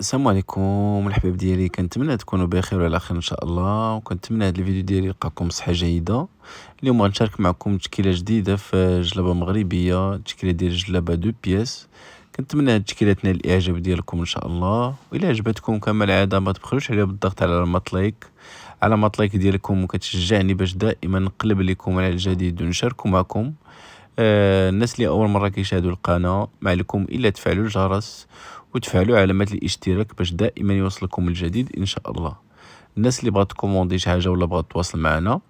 السلام عليكم الحباب ديالي، كنتمنى تكونوا بخير وعلى خير ان شاء الله، وكنتمنى هذا الفيديو ديالي يلقاكم بصحه جيده. اليوم غنشارك معكم تشكيله جديده في جلابه مغربيه، تشكيله ديال الجلابه دو بياس. كنتمنى هاد التشكيله تنال الاعجاب ديالكم ان شاء الله، والا عجبتكم كما العاده ما تبخلوش عليا بالضغط على علامه لايك ديالكم، وكتشجعني باش دائما نقلب لكم على الجديد ونشاركوا معكم. الناس اللي اول مره كيشاهدوا القناه، ما عليكم الا تفعلوا الجرس وتفعلوا علامه الاشتراك باش دائما يوصلكم الجديد ان شاء الله. الناس اللي بغات تكوموندي شي حاجه ولا بغات تواصل معنا،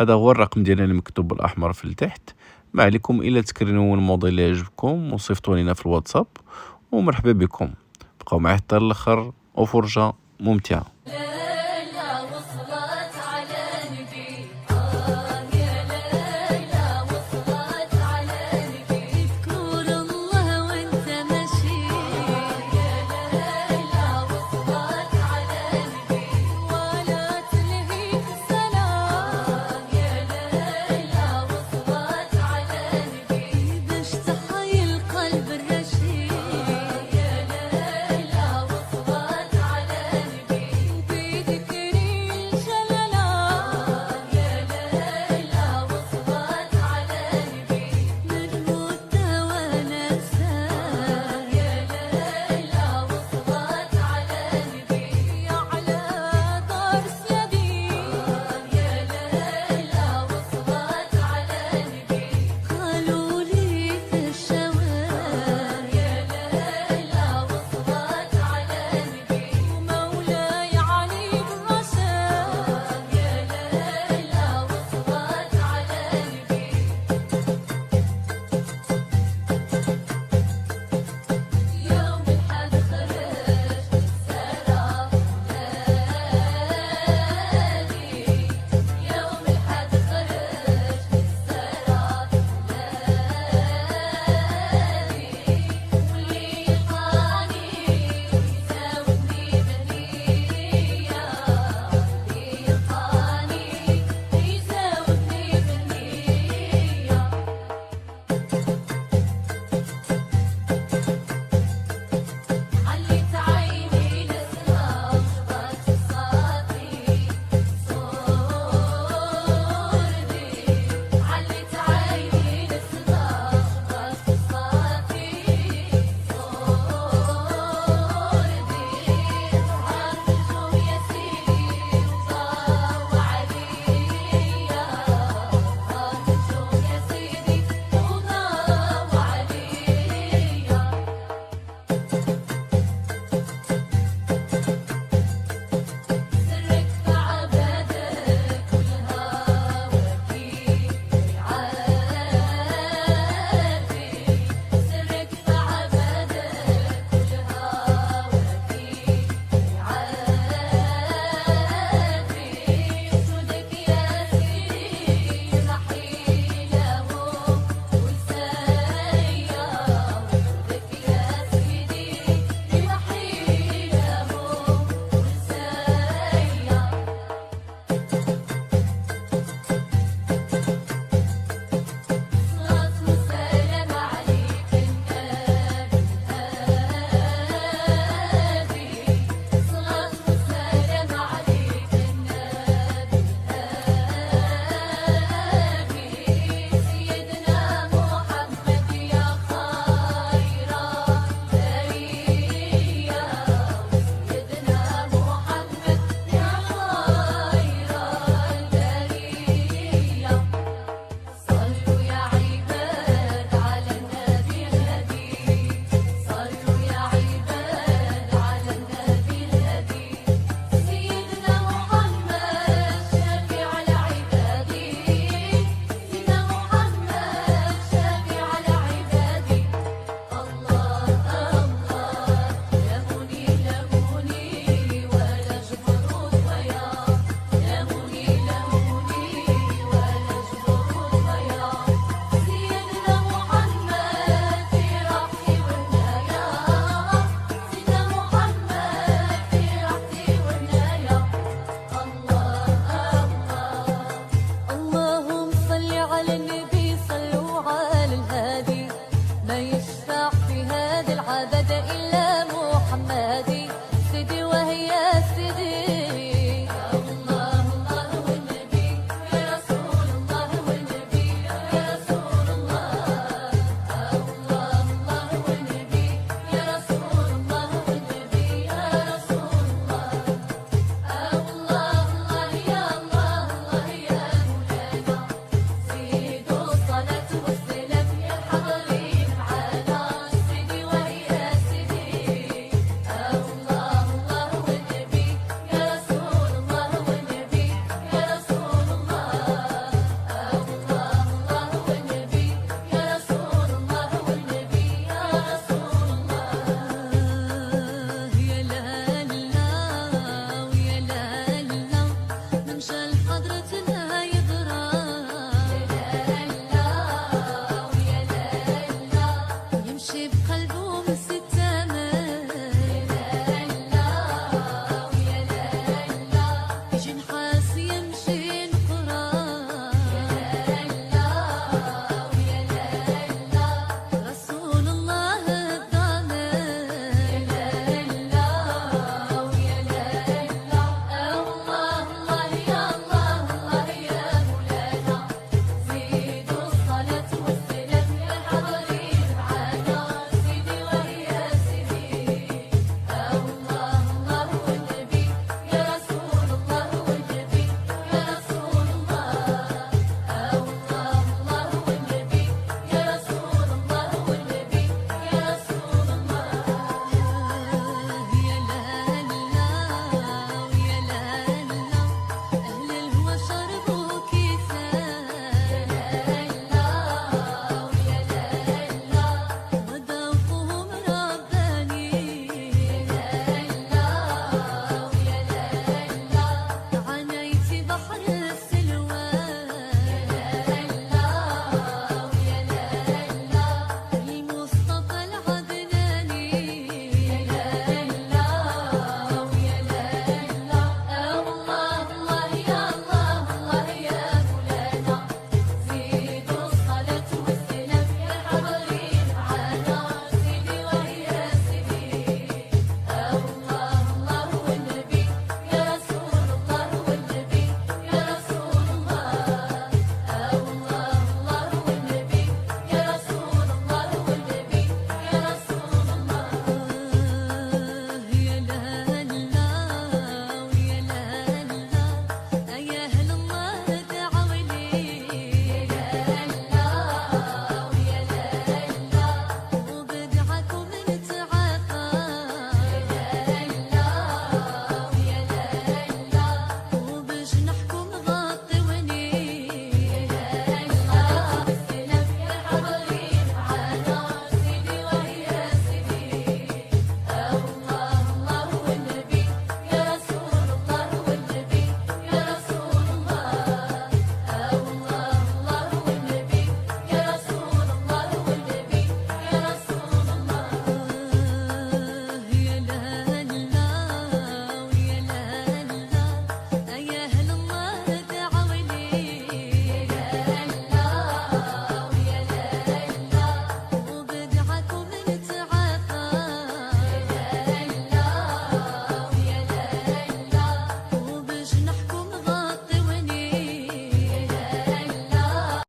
هذا هو الرقم ديالنا المكتوب بالاحمر في التحت. ما عليكم الا تكرنوا الموديل اللي يعجبكم وصيفطوا لنا في الواتساب، ومرحبا بكم. بقاو معايا حتى الاخر وفرجه ممتعه.